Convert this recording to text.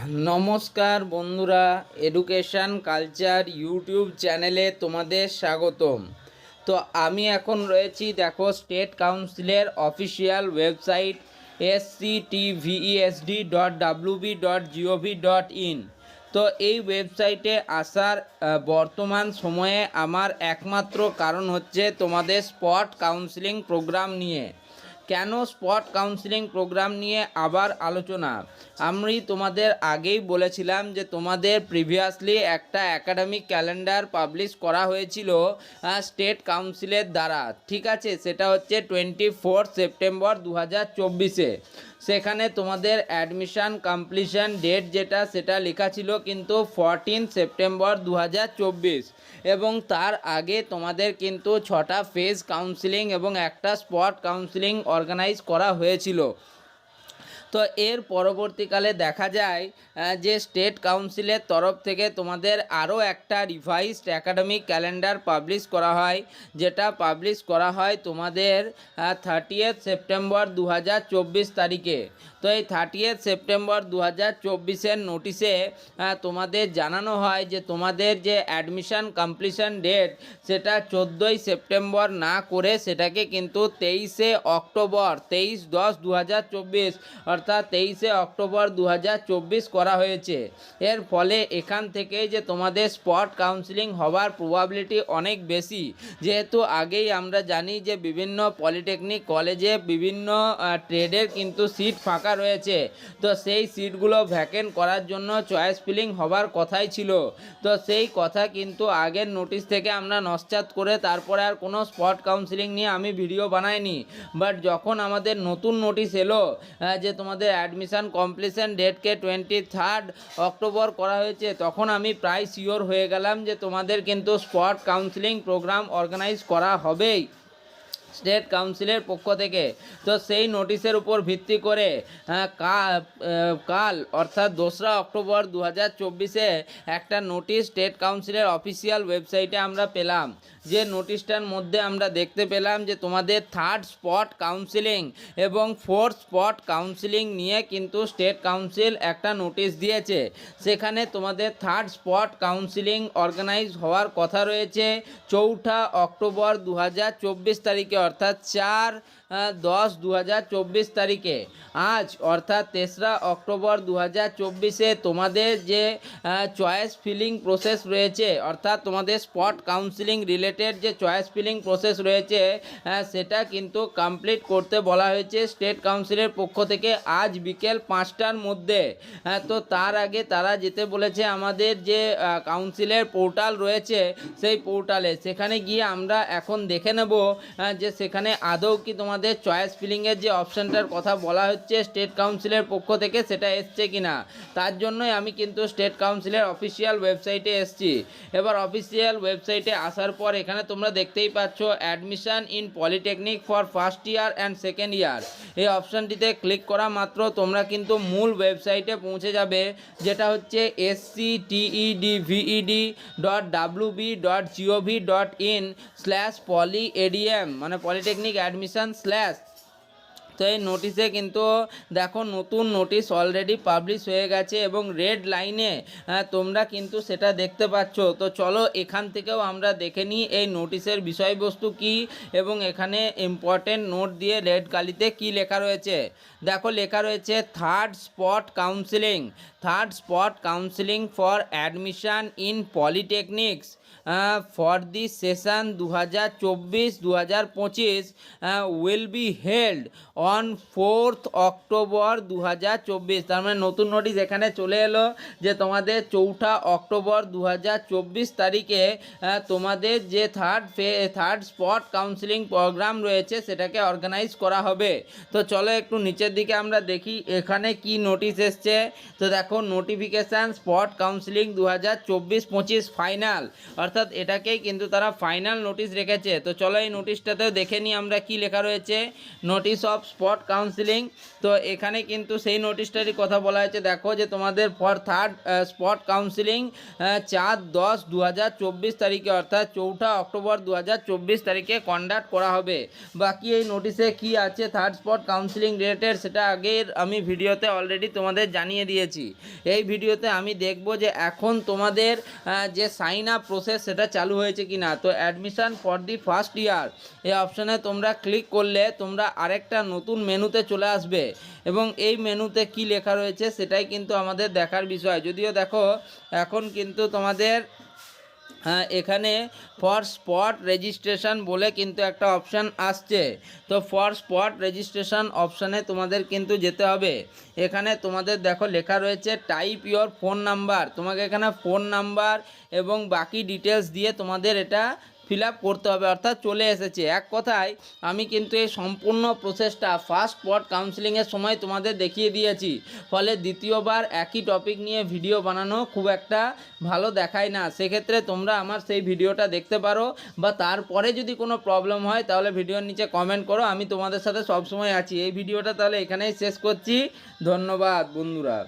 নমস্কার বন্ধুরা, education culture YouTube চ্যানেলে তোমাদের স্বাগতম। তো আমি এখন রয়েছি, দেখো, স্টেট কাউন্সিলের অফিসিয়াল ওয়েবসাইট sctvesd.wb.gov.in। তো এই ওয়েবসাইটে আসার বর্তমান সময়ে আমার একমাত্র কারণ হচ্ছে তোমাদের স্পট কাউন্সিলিং প্রোগ্রাম নিয়ে। কেন স্পট কাউন্সিলিং প্রোগ্রাম নিয়ে আবার আলোচনা? আমি তোমাদের আগেই বলেছিলাম যে তোমাদের প্রিভিয়াসলি একটা একাডেমিক ক্যালেন্ডার পাবলিশ করা হয়েছিল স্টেট কাউন্সিলের দ্বারা, ঠিক আছে? সেটা হচ্ছে 24 সেপ্টেম্বর 2024-এ। সেখানে তোমাদের অ্যাডমিশান কমপ্লিশন ডেট যেটা সেটা লেখা ছিল কিন্তু 14 সেপ্টেম্বর 2024, এবং তার আগে তোমাদের কিন্তু 6টা ফেজ কাউন্সিলিং এবং একটা স্পট কাউন্সিলিং অর্গানাইজ করা হয়েছিল। তো এর পরবর্তীকালে দেখা যায় যে স্টেট কাউন্সিলের তরফ থেকে তোমাদের আরও একটা রিভাইজড একাডেমিক ক্যালেন্ডার পাবলিশ করা হয়, যেটা পাবলিশ করা হয় তোমাদের 30 সেপ্টেম্বর 2024 তারিখে। তো এই 30 সেপ্টেম্বর 2024-এর নোটিশে তোমাদের জানানো হয় যে তোমাদের যে অ্যাডমিশান কমপ্লিশন ডেট সেটা 14 সেপ্টেম্বর না করে সেটাকে কিন্তু 23 অক্টোবর 23/10/2024 অর্থাৎ 23 অক্টোবর 2024 করা হয়েছে। এর ফলে এখান থেকে যে তোমাদের স্পট কাউন্সিলিং হওয়ার প্রবাবিলিটি অনেক বেশি, যেহেতু আগেই আমরা জানি যে বিভিন্ন পলিটেকনিক কলেজে বিভিন্ন ট্রেডের কিন্তু সিট ফাঁকা রয়েছে। তো সেই সিটগুলো ভ্যাকেন্ট করার জন্য চয়েস ফিলিং হবার কথাই ছিল। তো সেই কথা কিন্তু আগের নোটিশ থেকে আমরা নস্যাৎ করে তারপরে আর কোনো স্পট কাউন্সিলিং নিয়ে আমি ভিডিও বানাইনি। বাট যখন আমাদের নতুন নোটিশ এলো যে তোমাদের অ্যাডমিশান কমপ্লিশন ডেটকে 23 অক্টোবর করা হয়েছে, তখন আমি প্রায় শিওর হয়ে গেলাম যে তোমাদের কিন্তু স্পট কাউন্সিলিং প্রোগ্রাম অর্গানাইজ করা হবেই স্টেট কাউন্সিলের পক্ষ থেকে। তো সেই নোটিশের উপর ভিত্তি করে কাল অর্থাৎ 2রা অক্টোবর 2024-এ একটা নোটিশ স্টেট কাউন্সিলের অফিসিয়াল ওয়েবসাইটে আমরা পেলাম। যে নোটিশটার মধ্যে আমরা দেখতে পেলাম যে তোমাদের 3rd স্পট কাউন্সিলিং এবং 4th স্পট কাউন্সিলিং নিয়ে কিন্তু স্টেট কাউন্সিল একটা নোটিশ দিয়েছে। সেখানে তোমাদের 3rd স্পট কাউন্সিলিং অর্গানাইজ হওয়ার কথা রয়েছে 4 অক্টোবর 2024 তারিখে, অর্থাৎ 4/10/2024 তারিখে। আজ অর্থাৎ 3রা অক্টোবর 2024-এ তোমাদের যে চয়েস ফিলিং প্রসেস রয়েছে, অর্থাৎ তোমাদের স্পট কাউন্সিলিং রিলেটেড যে চয়েস ফিলিং প্রসেস রয়েছে সেটা কিন্তু কমপ্লিট করতে বলা হয়েছে স্টেট কাউন্সিলের পক্ষ থেকে আজ বিকেল 5টার মধ্যে। তো তার আগে তারা যেতে বলেছে আমাদের যে কাউন্সিলের পোর্টাল রয়েছে সেই পোর্টালে, সেখানে গিয়ে আমরা এখন দেখে নেব যে সেখানে আদৌ কি তোমাদের চয়েস ফিলিংয়ের যে অপশানটার কথা বলা হচ্ছে স্টেট কাউন্সিলের পক্ষ থেকে সেটা এসছে কিনা। তার জন্যই আমি কিন্তু স্টেট কাউন্সিলের অফিসিয়াল ওয়েবসাইটে এসছি। এবার অফিসিয়াল ওয়েবসাইটে আসার পর এখানে তোমরা দেখতেই পাচ্ছ admission in polytechnic for first year and second year. এই অপশানটিতে ক্লিক করা মাত্র তোমরা কিন্তু মূল ওয়েবসাইটে পৌঁছে যাবে, যেটা হচ্ছে sctved.wb.gov.in/polyadm, মানে পলিটেকনিক অ্যাডমিশান স্ল্যাশ। তো এই নোটিশে কিন্তু দেখো নতুন নোটিশ অলরেডি পাবলিশ হয়ে গেছে এবং রেড লাইনে তোমরা কিন্তু সেটা দেখতে পাচ্ছ। তো চলো এখান থেকেও আমরা দেখে নিই এই নোটিশের বিষয়বস্তু কি এবং এখানে ইম্পর্টেন্ট নোট দিয়ে রেড কালিতে কি লেখা রয়েছে। দেখো লেখা রয়েছে 3rd spot counselling for admission in polytechnics for the session 2024-2025 will be held on 4th October 2024। তার মানে নতুন নোটিশ এখানে চলে এলো যে তোমাদের 4 অক্টোবর 2024 তারিখে তোমাদের যে থার্ড স্পট কাউন্সিলিং প্রোগ্রাম রয়েছে সেটাকে অর্গানাইজ করা হবে। তো চলো একটু নিচের দিকে আমরা দেখি এখানে কি নোটিশ এসছে। তো দেখো নোটিফিকেশান স্পট কাউন্সিলিং 2024-25 ফাইনাল, অর্থাৎ এটাকেই কিন্তু তারা ফাইনাল নোটিশ রেখেছে। তো চলো এই নোটিশটাতেও দেখে নিই আমরা কি লেখা রয়েছে। Notice of spot counselling. তো এখানে কিন্তু সেই নোটিশটারই কথা বলা হয়েছে, দেখো যে তোমাদের ফর থার্ড স্পট কাউন্সিলিং 4/10/2024 তারিখে অর্থাৎ 4 অক্টোবর 2024 তারিখে কন্ডাক্ট করা হবে। বাকি এই নোটিশে কি আছে থার্ড স্পট কাউন্সিলিং রিলেটেড সেটা আগের আমি ভিডিওতে অলরেডি তোমাদের জানিয়ে দিয়েছি। এই ভিডিওতে আমি দেখব যে এখন তোমাদের যে সাইন আপ প্রসেস সেটা চালু হয়েছে কি না। তো admission for the first year এই অপশানে তোমরা ক্লিক করলে তোমরা আরেকটা নতুন মেনুতে চলে আসবে এবং এই মেনুতে কি লেখা রয়েছে সেটাই কিন্তু আমাদের দেখার বিষয়। যদিও দেখো এখন কিন্তু তোমাদের এখানে ফর স্পট রেজিস্ট্রেশন বলে কিন্তু একটা অপশান আসছে। তো ফর স্পট রেজিস্ট্রেশন অপশানে তোমাদের কিন্তু যেতে হবে। এখানে তোমাদের দেখো লেখা রয়েছে টাইপ ইওর ফোন নাম্বার, তোমাকে এখানে ফোন নাম্বার এবং বাকি ডিটেলস দিয়ে তোমাদের এটা ফিল আপ করতে হবে, অর্থাৎ চলে এসেছে। এক কথায় আমি কিন্তু এই সম্পূর্ণ প্রসেসটা ফার্স্ট স্পট কাউন্সিলিংয়ের সময় তোমাদের দেখিয়ে দিয়েছি, ফলে দ্বিতীয়বার একই টপিক নিয়ে ভিডিও বানানো খুব একটা ভালো দেখায় না। সেক্ষেত্রে তোমরা আমার সেই ভিডিওটা দেখতে পারো, বা তারপরে যদি কোনো প্রবলেম হয় তাহলে ভিডিওর নিচে কমেন্ট করো, আমি তোমাদের সাথে সবসময় আছি। এই ভিডিওটা তাহলে এখানেই শেষ করছি। ধন্যবাদ বন্ধুরা।